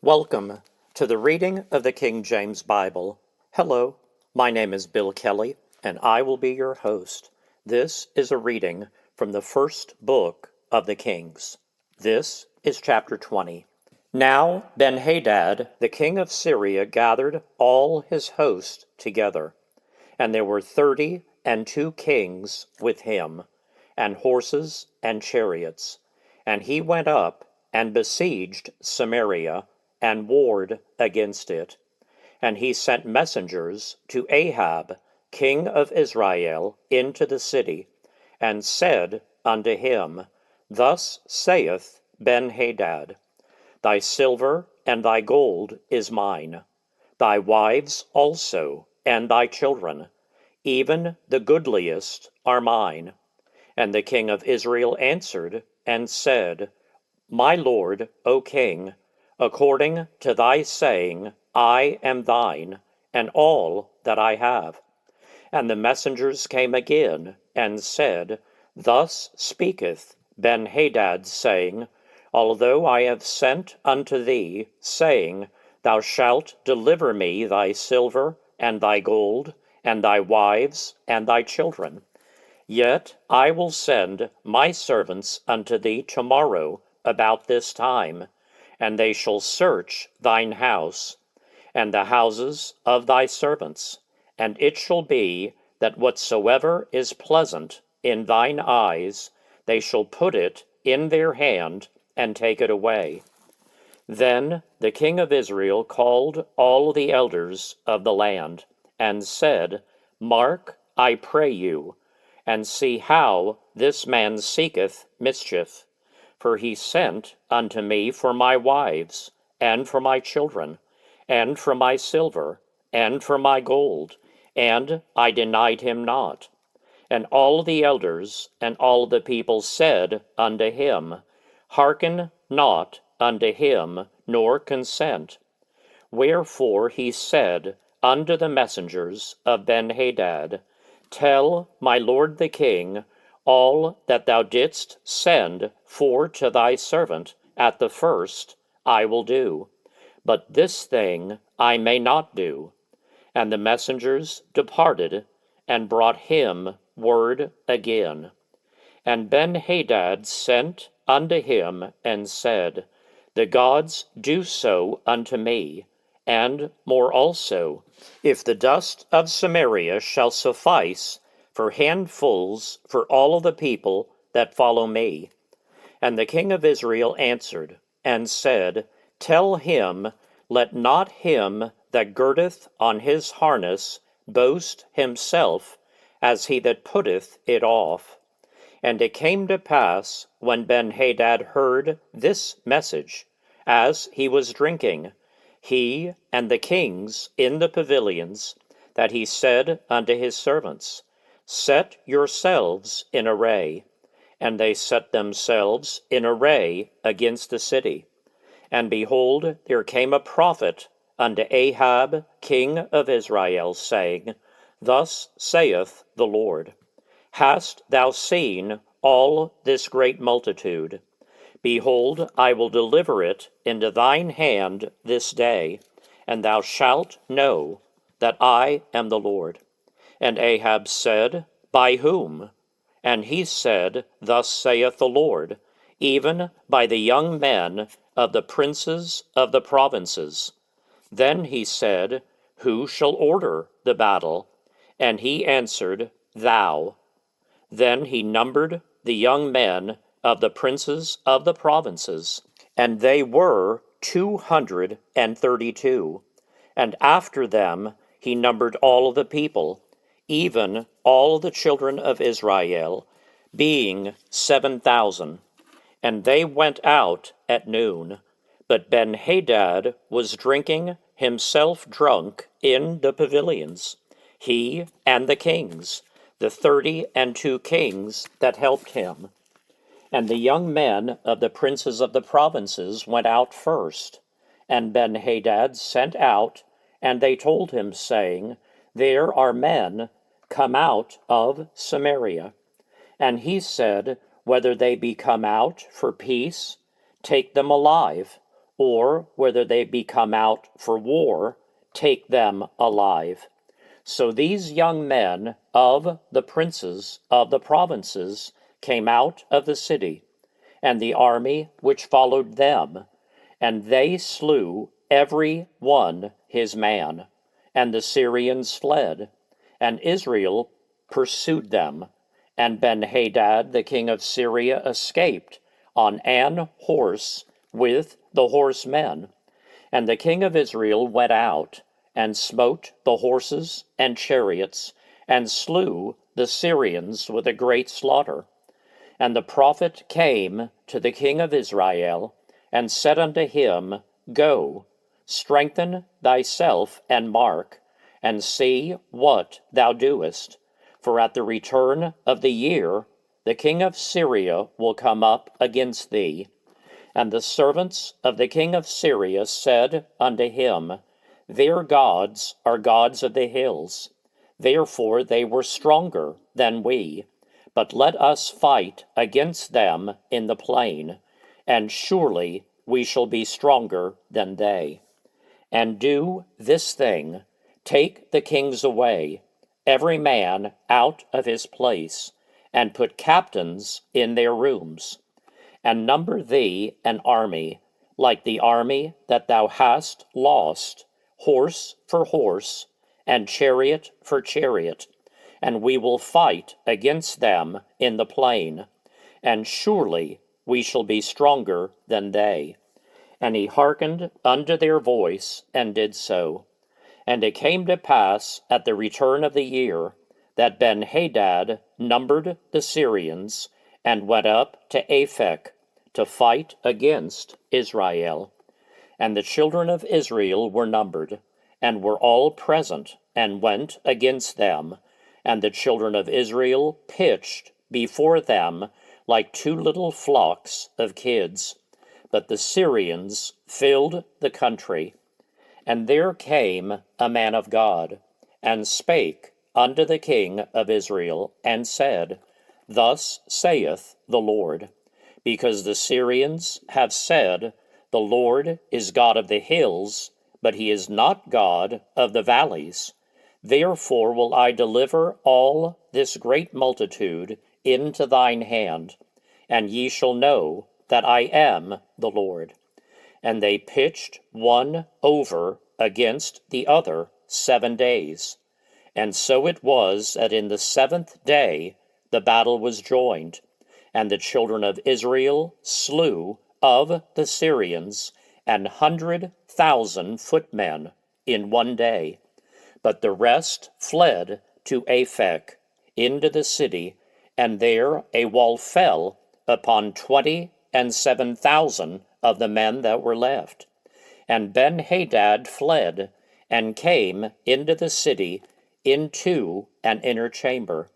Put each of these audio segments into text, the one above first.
Welcome to the reading of the King James Bible. Hello, my name is Bill Kelley, and I will be your host. This is a reading from the first book of the Kings. This is chapter 20. Now Ben-Hadad, the king of Syria, gathered all his host together, and there were 32 kings with him, and horses and chariots. And he went up and besieged Samaria, and warred against it. And he sent messengers to Ahab, king of Israel, into the city, and said unto him, Thus saith Ben-Hadad, Thy silver and thy gold is mine, thy wives also, and thy children, even the goodliest are mine. And the king of Israel answered and said, My lord, O king, according to thy saying, I am thine, and all that I have. And the messengers came again, and said, Thus speaketh Ben-Hadad, saying, Although I have sent unto thee, saying, Thou shalt deliver me thy silver, and thy gold, and thy wives, and thy children, yet I will send my servants unto thee tomorrow about this time, and they shall search thine house, and the houses of thy servants. And it shall be, that whatsoever is pleasant in thine eyes, they shall put it in their hand, and take it away. Then the king of Israel called all the elders of the land, and said, Mark, I pray you, and see how this man seeketh mischief. For he sent unto me for my wives, and for my children, and for my silver, and for my gold, and I denied him not. And all the elders and all the people said unto him, Hearken not unto him, nor consent. Wherefore he said unto the messengers of Ben-Hadad, Tell my lord the king all that thou didst send for to thy servant at the first, I will do. But this thing I may not do. And the messengers departed, and brought him word again. And Ben-Hadad sent unto him, and said, The gods do so unto me, and more also, if the dust of Samaria shall suffice for handfuls for all of the people that follow me. And the king of Israel answered, and said, Tell him, let not him that girdeth on his harness boast himself, as he that putteth it off. And it came to pass, when Ben-Hadad heard this message, as he was drinking, he and the kings in the pavilions, that he said unto his servants, Set yourselves in array. And they set themselves in array against the city. And behold, there came a prophet unto Ahab, king of Israel, saying, Thus saith the Lord, Hast thou seen all this great multitude? Behold, I will deliver it into thine hand this day, and thou shalt know that I am the Lord. And Ahab said, By whom? And he said, Thus saith the Lord, even by the young men of the princes of the provinces. Then he said, Who shall order the battle? And he answered, Thou. Then he numbered the young men of the princes of the provinces, and they were 232. And after them he numbered all of the people, even all the children of Israel, being 7,000. And they went out at noon. But Ben-Hadad was drinking himself drunk in the pavilions, he and the kings, the 32 kings that helped him. And the young men of the princes of the provinces went out first. And Ben-Hadad sent out, and they told him, saying, There are men come out of Samaria. And he said, Whether they be come out for peace, take them alive, or whether they be come out for war, take them alive. So these young men of the princes of the provinces came out of the city, and the army which followed them, and they slew every one his man, and the Syrians fled, and Israel pursued them, and Benhadad the king of Syria escaped on an horse with the horsemen. And the king of Israel went out, and smote the horses and chariots, and slew the Syrians with a great slaughter. And the prophet came to the king of Israel, and said unto him, Go, strengthen thyself, and mark, and see what thou doest. For at the return of the year the king of Syria will come up against thee. And the servants of the king of Syria said unto him, Their gods are gods of the hills, therefore they were stronger than we. But let us fight against them in the plain, and surely we shall be stronger than they. And do this thing, take the kings away, every man out of his place, and put captains in their rooms. And number thee an army, like the army that thou hast lost, horse for horse, and chariot for chariot, and we will fight against them in the plain, and surely we shall be stronger than they. And he hearkened unto their voice, and did so. And it came to pass at the return of the year, that Benhadad numbered the Syrians, and went up to Aphek, to fight against Israel. And the children of Israel were numbered, and were all present, and went against them. And the children of Israel pitched before them like two little flocks of kids. But the Syrians filled the country. And there came a man of God, and spake unto the king of Israel, and said, Thus saith the Lord, because the Syrians have said, The Lord is God of the hills, but he is not God of the valleys. Therefore will I deliver all this great multitude into thine hand, and ye shall know that I am the Lord. And they pitched one over against the other 7 days. And so it was that in the 7th day the battle was joined, and the children of Israel slew of the Syrians 100,000 footmen in 1 day. But the rest fled to Aphek into the city, and there a wall fell upon 27,000 of the men that were left. And Benhadad fled, and came into the city into an inner chamber.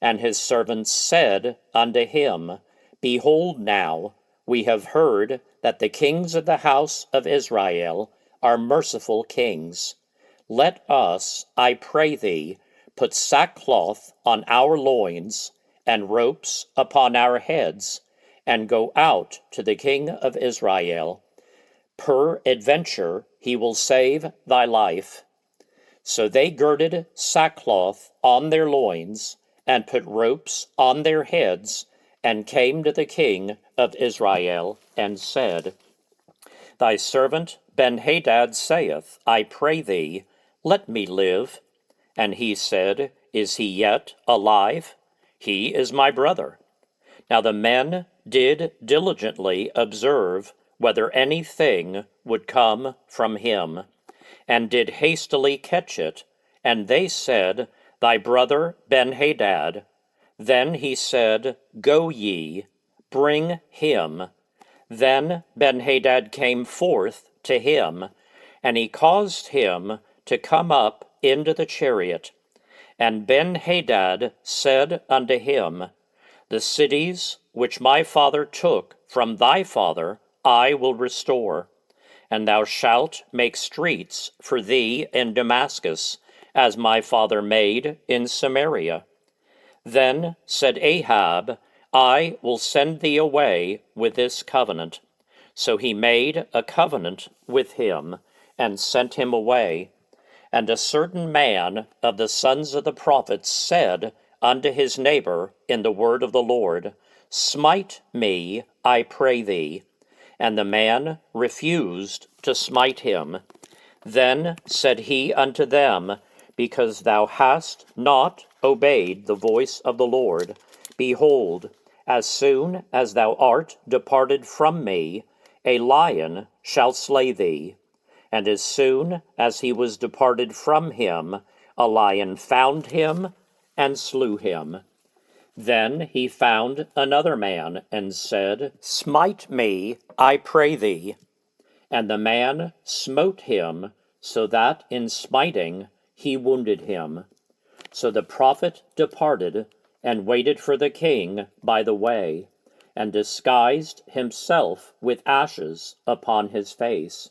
And his servants said unto him, Behold now, we have heard that the kings of the house of Israel are merciful kings. Let us, I pray thee, put sackcloth on our loins, and ropes upon our heads, and go out to the king of Israel. Peradventure he will save thy life. So they girded sackcloth on their loins, and put ropes on their heads, and came to the king of Israel, and said, Thy servant Benhadad saith, I pray thee, let me live. And he said, Is he yet alive? He is my brother. Now the men did diligently observe whether anything would come from him, and did hastily catch it. And they said, Thy brother Benhadad. Then he said, Go ye, bring him. Then Benhadad came forth to him, and he caused him to come up into the chariot. And Benhadad said unto him, The cities which my father took from thy father I will restore, and thou shalt make streets for thee in Damascus, as my father made in Samaria. Then said Ahab, I will send thee away with this covenant. So he made a covenant with him, and sent him away. And a certain man of the sons of the prophets said unto his neighbor in the word of the Lord, Smite me, I pray thee. And the man refused to smite him. Then said he unto them, Because thou hast not obeyed the voice of the Lord, behold, as soon as thou art departed from me, a lion shall slay thee. And as soon as he was departed from him, a lion found him and slew him. Then he found another man, and said, Smite me, I pray thee. And the man smote him, so that in smiting he wounded him. So the prophet departed, and waited for the king by the way, and disguised himself with ashes upon his face.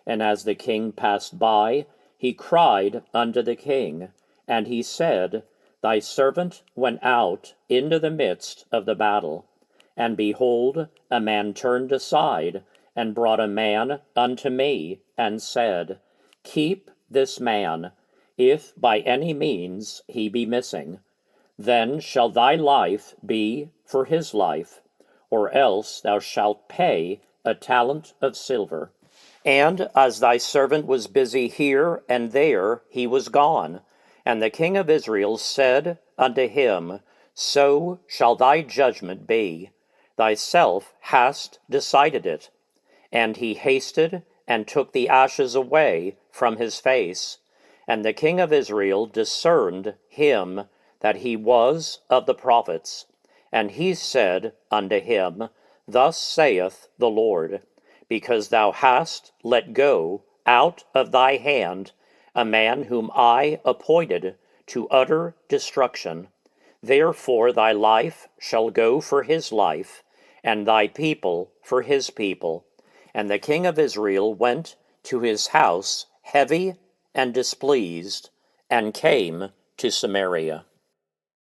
And as the king passed by, he cried unto the king, and he said, Thy servant went out into the midst of the battle. And behold, a man turned aside, and brought a man unto me, and said, Keep this man, if by any means he be missing. Then shall thy life be for his life, or else thou shalt pay a talent of silver. And as thy servant was busy here and there, he was gone. And the king of Israel said unto him, So shall thy judgment be. Thyself hast decided it. And he hasted and took the ashes away from his face. And the king of Israel discerned him that he was of the prophets. And he said unto him, Thus saith the Lord, Because thou hast let go out of thy hand a man whom I appointed to utter destruction. Therefore thy life shall go for his life, and thy people for his people. And the king of Israel went to his house heavy and displeased, and came to Samaria.